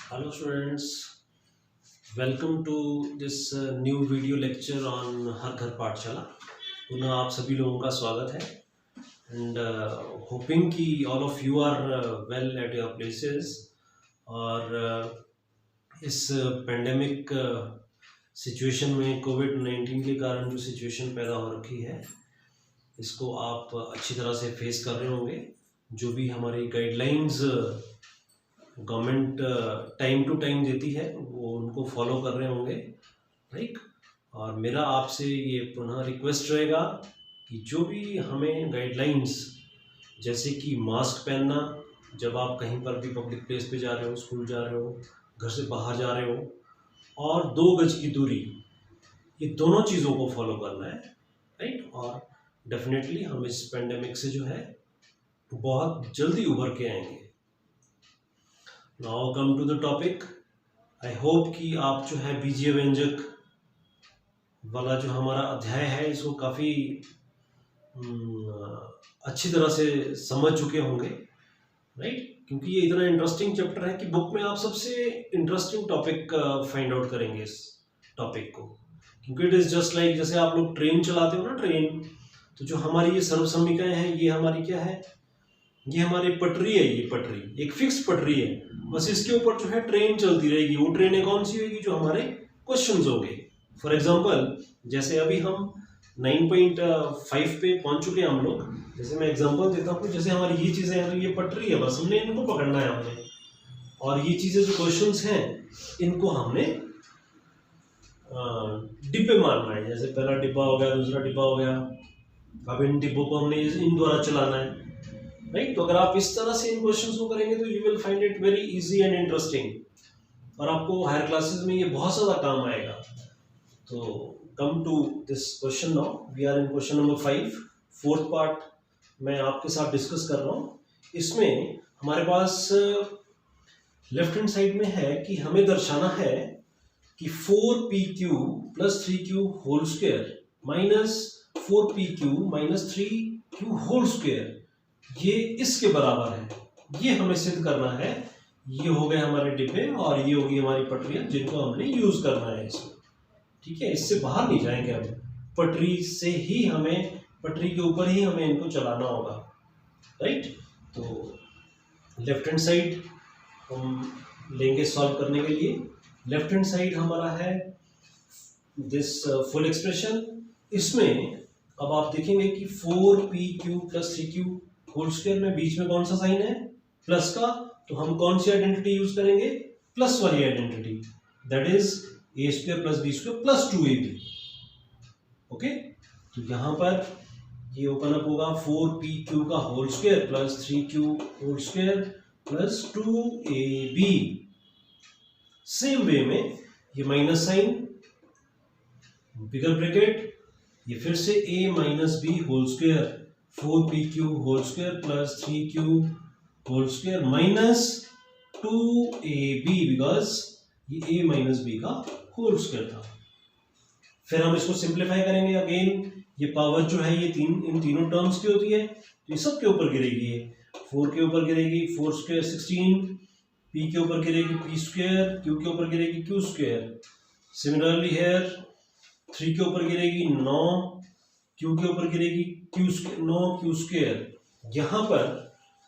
Hello students, welcome to this new video lecture on हर घर पाठशाला। पुनः आप सभी लोगों का स्वागत है एंड होपिंग कि all of you are well at your places. और इस पेंडेमिक सिचुएशन में कोविड-19 के कारण जो सिचुएशन पैदा हो रखी है, इसको आप अच्छी तरह से फेस कर रहे होंगे। जो भी हमारी guidelines government time to time देती है वो उनको फॉलो कर रहे होंगे, राइट। और मेरा आपसे ये पुनः रिक्वेस्ट रहेगा कि जो भी हमें गाइडलाइंस, जैसे कि मास्क पहनना जब आप कहीं पर भी पब्लिक प्लेस पे जा रहे हो, स्कूल जा रहे हो, घर से बाहर जा रहे हो, और 2 गज की दूरी, ये दोनों चीज़ों को फॉलो करना है, राइट। और डेफिनेटली हम इस पेंडेमिक से जो है बहुत जल्दी उभर के आएंगे। Now come to the topic. I hope कि आप जो है बीजीय व्यंजक वाला जो हमारा अध्याय है इसको काफ़ी अच्छी तरह से समझ चुके होंगे, राइट। क्योंकि ये इतना इंटरेस्टिंग चैप्टर है कि बुक में आप सबसे इंटरेस्टिंग टॉपिक फाइंड आउट करेंगे इस टॉपिक को। क्योंकि इट इज़ जस्ट लाइक जैसे आप लोग ट्रेन चलाते हो ना, ट्रेन, तो जो हमारी ये सर्वसम्मिकाएँ हैं, ये हमारी क्या है, ये हमारी पटरी है। ये पटरी एक फिक्स पटरी है, बस इसके ऊपर जो है ट्रेन चलती रहेगी। वो ट्रेनें कौन सी होगी, जो हमारे क्वेश्चंस होंगे। फॉर एग्जांपल जैसे अभी हम 9.5 पे पहुंच चुके हैं हम लोग। जैसे मैं एग्जांपल देता हूँ, जैसे हमारी ये चीज़ें हैं, तो ये पटरी है, बस हमने इनको पकड़ना है हमने। और ये चीज़ें जो क्वेश्चंस हैं, इनको हमने डिब्बे मारना है। जैसे पहला डिब्बा हो गया, दूसरा डिब्बा हो गया, अब इन डिब्बों को हमने इन द्वारा चलाना है, राइट। तो अगर आप इस तरह से इन क्वेश्चंस को करेंगे तो you will find it very easy and interesting, और आपको हायर क्लासेस में ये बहुत ज़्यादा काम आएगा। तो come to this question now, we are in question number 5, fourth part मैं आपके साथ डिस्कस कर रहा हूँ। इसमें हमारे पास लेफ्ट हैंड साइड में है कि हमें दर्शाना है कि 4pq plus 3q whole square minus 4pq minus 3q whole square, ये इसके बराबर है। ये हमें सिद्ध करना है। ये हो गए हमारे डिब्बे और ये होगी हमारी पटरियां, जिनको हमने यूज करना है इसमें, ठीक है। इससे बाहर नहीं जाएंगे हम, पटरी से ही हमें, पटरी के ऊपर ही हमें इनको चलाना होगा, राइट। तो लेफ्ट हैंड साइड हम लेंगे सॉल्व करने के लिए। लेफ्ट हैंड साइड हमारा है दिस फुल एक्सप्रेशन। इसमें अब आप देखेंगे कि 4pq plus 3q whole square में बीच में कौन सा साइन है, प्लस का। तो हम कौन सी आइडेंटिटी यूज करेंगे, प्लस वाली identity, that is a square plus b square plus 2ab। Okay, तो यहां पर ये ओपन अप होगा 4pq का whole square plus 3q whole square plus 2ab। Same way में ये माइनस साइन, बिगर ब्रैकेट, ये फिर से a minus b whole square, 4pq whole square plus 3q whole square minus 2ab, because ये a minus b का whole square था। फिर हम इसको सिंप्लीफाई करेंगे। अगेन ये पावर जो है ये इन तीनों टर्म्स की होती है, तो ये सब के ऊपर गिरेगी। ये 4 के ऊपर गिरेगी 4 स्क्वायर 16, p के ऊपर गिरेगी p स्क्वायर, q के ऊपर गिरेगी q स्क्वायर। सिमिलरली हेयर 3 के ऊपर गिरेगी 9, q के ऊपर गिरेगी q स्क्वायर, 9q स्क्वायर।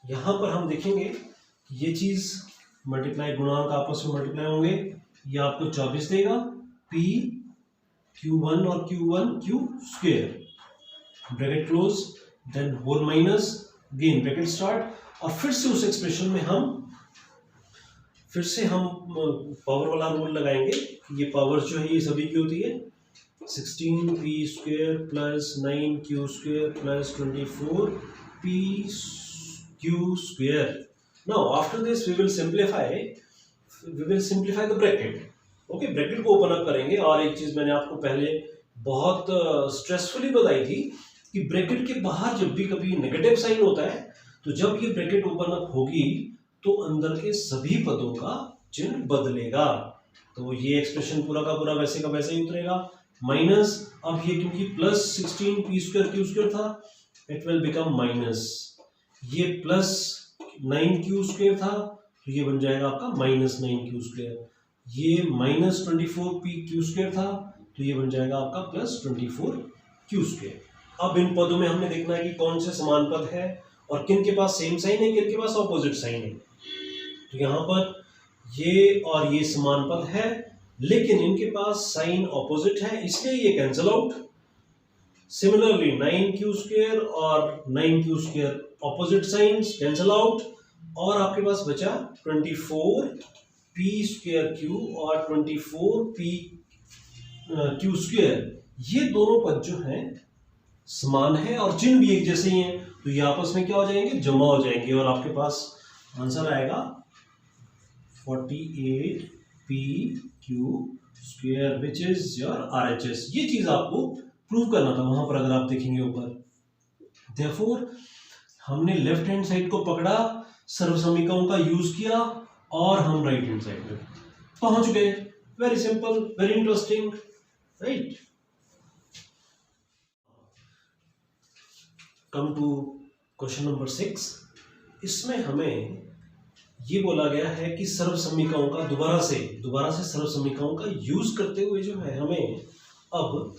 यहाँ पर हम देखेंगे कि ये चीज मल्टीप्लाई, गुणांक आपस में मल्टीप्लाई होंगे, ये आपको 24 देगा, p q1 और q1 q स्क्वायर, bracket close, then whole minus, again bracket start. और फिर से उस एक्सप्रेशन में हम पावर वाला रूल लगाएंगे। ये पावर जो है ये सभी की होती है, 16p square plus 9q square plus 24p q square. Now after this we will simplify the bracket. Okay, bracket को ओपन अप करेंगे। और एक चीज मैंने आपको पहले बहुत स्ट्रेसफुली बताई थी कि ब्रैकेट के बाहर जब भी कभी नेगेटिव साइन होता है, तो जब ये ब्रैकेट ओपन अप होगी तो अंदर के सभी पदों का चिन्ह बदलेगा। तो ये एक्सप्रेशन पूरा का पूरा वैसे का वैसे ही उतरेगा। माइनस, अब ये क्योंकि plus 16p square q square था, इट विल बिकम माइनस, ये प्लस 9q स्क्वायर था, तो ये बन जाएगा आपका -9q²। ये -24p² था, तो ये बन जाएगा आपका +24q²। अब इन पदों में हमने देखना है कि कौन से समान पद है और किन के पास सेम साइन है, किन के पास ऑपोजिट साइन है। तो यहाँ पर ये और ये समान पद है, लेकिन इनके पास साइन ऑपोजिट है, इसलिए ये कैंसिल आउट। सिमिलरली 9q² और 9q² opposite science cancel out, और आपके पास बचा 24p²q और 24pq²। ये दोनों पद जो हैं समान है और चिन्ह भी एक जैसे ही हैं, तो ये आपस में क्या हो जाएंगे, जमा हो जाएंगे, और आपके पास आंसर आएगा 48pq² which is your RHS। ये चीज आपको प्रूव करना था वहां पर, अगर आप देखेंगे ऊपर। देयरफॉर हमने लेफ्ट हैंड साइड को पकड़ा, सर्वसमीकरणों का यूज किया, और हम राइट हैंड साइड में पहुंच गए। Very simple, very interesting, right. Come to question number 6। इसमें हमें ये बोला गया है कि सर्वसमीकरणों का दोबारा से सर्वसमीकरणों का यूज करते हुए जो है हमें अब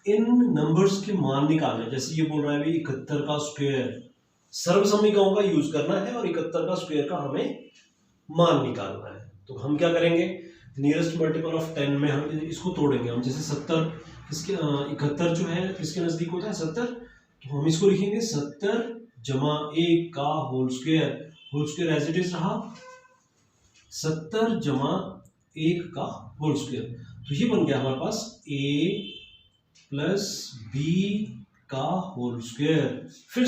इन नंबर्स के मान निकालने। जैसे ये बोल रहा है भाई 71 का स्क्वायर, सर्वसमीकरणों का यूज करना है और 71 का स्क्वायर का हमें मान निकालना है। तो हम क्या करेंगे, नियरेस्ट मल्टीपल ऑफ 10 में हम इसको तोड़ेंगे। हम जैसे 70 किसके 71 जो है किसके नजदीक होता है, 70, तो हम इसको लिखेंगे 70 जमा 1 का whole square as it is रहा, 70 जमा 1 का होल स्क्वायर। तो ये बन गया हमारे पास a प्लस b का होल स्क्वायर। फिर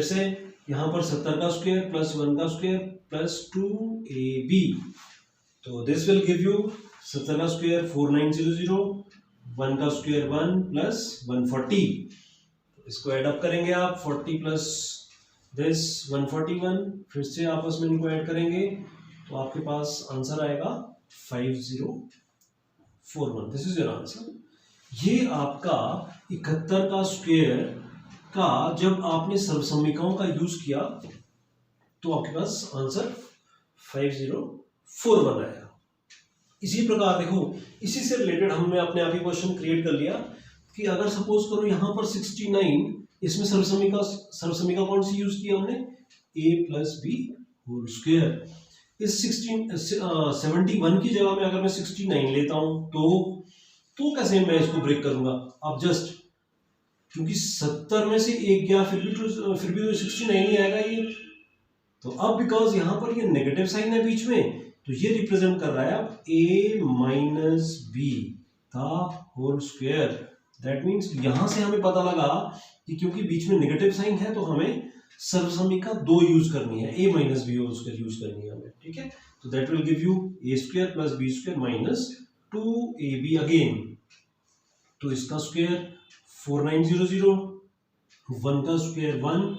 से यहाँ पर 70 का स्क्वायर प्लस 1 का स्क्वायर प्लस 2ab, तो दिस विल गिव यू 70 का स्क्वायर 4900, 1 का स्क्वायर 1 प्लस 140। इसको ऐड अप करेंगे आप, 40 प्लस दिस 141, फिर से आपस में इनको ऐड करेंगे तो आपके पास आंसर आएगा 5041। This is your answer. ये आपका 71 का स्क्वायर का जब आपने सर्वसमीकरणों का यूज किया तो आपके पास आंसर 5041 आया। इसी प्रकार देखो, इसी से रिलेटेड हमने अपने आप ही क्वेश्चन क्रिएट कर लिया कि अगर सपोज करो यहाँ पर 69, इसमें सर्वसमीकरण कौन सी यूज किया हमने, a plus b whole square. इस 71 की जगह में अगर मैं 69 लेता हूं तो कैसे मैं इसको ब्रेक करूंगा। अब जस्ट क्योंकि 70 में से एक गया फिर भी तो 69 ही आएगा ये। तो अब बिकॉज यहाँ पर ये नेगेटिव साइन है बीच में, तो ये रिप्रेजेंट कर रहा है अब a माइनस बी का होल स्क्वायर। दैट मीन्स यहां से हमें पता लगा कि क्योंकि बीच में नेगेटिव साइन है तो हमें सर्वसमीकरण 2 यूज करनी है, a minus b whole square use करनी है हमें, ठीक है। तो that will give you a square plus b square minus 2ab again. तो इसका स्क्वायर 4900, 1 का square 1,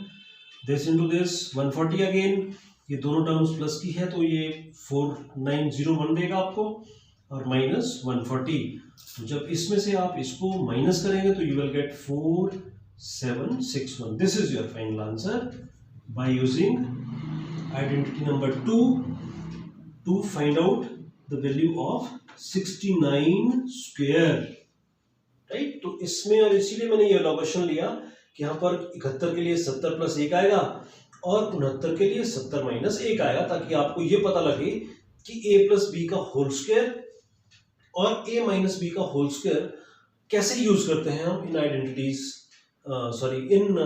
this into this 140 again. ये दोनों टर्म्स प्लस की है तो ये 4901 देगा आपको, और माइनस 140। तो जब इसमें से आप इसको माइनस करेंगे तो you will get 4761। This is your final answer by using identity number 2 to find out the value of 69 square, right. तो इसमें और इसीलिए मैंने ये क्वेश्चन लिया कि यहाँ पर 71 के लिए 70 प्लस 1 आएगा और 69 के लिए 70 माइनस 1 आएगा, ताकि आपको ये पता लगे कि a प्लस बी का होल स्क्वायर और a माइनस बी का होल स्क्वायर कैसे यूज करते हैं हम इन आइडेंटिटीज, इन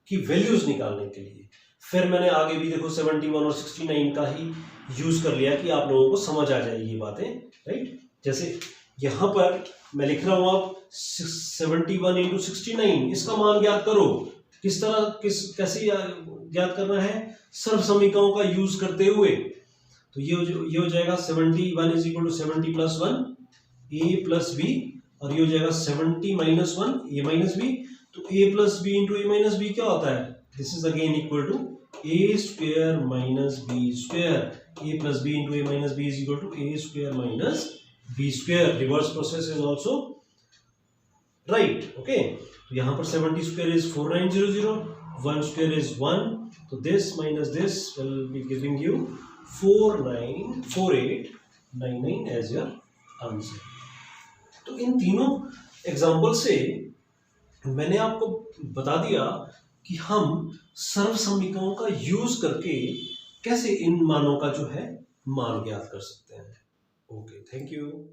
की वैल्यूज निकालने के लिए। फिर मैंने आगे भी देखो 71 और 69 का ही यूज कर लिया कि आप लोगों को समझ आ जाए ये बातें, राइट। जैसे यहाँ पर मैं लिख रहा हूं आप 71 इंटू 69, इसका मान ज्ञात करो। किस तरह कैसे ज्ञात करना है, सर्वसमीकरणों का यूज करते हुए। तो ये हो जाएगा 71 is equal to 70 plus 1 a plus b, और ये हो जाएगा 70 माइनस 1 a माइनस बी। तो a plus b into a minus b क्या होता है, this is again equal to a square minus b square. a plus b into a minus b is equal to a square minus b square. Reverse process is also right, okay. तो यहाँ पर 70 square is 4900, 1 square is 1, so this minus this will be giving you 494899 as your answer. तो इन तीनों example से मैंने आपको बता दिया कि हम सर्व समीकरणों का यूज करके कैसे इन मानों का जो है मान ज्ञात कर सकते हैं. Okay, thank you.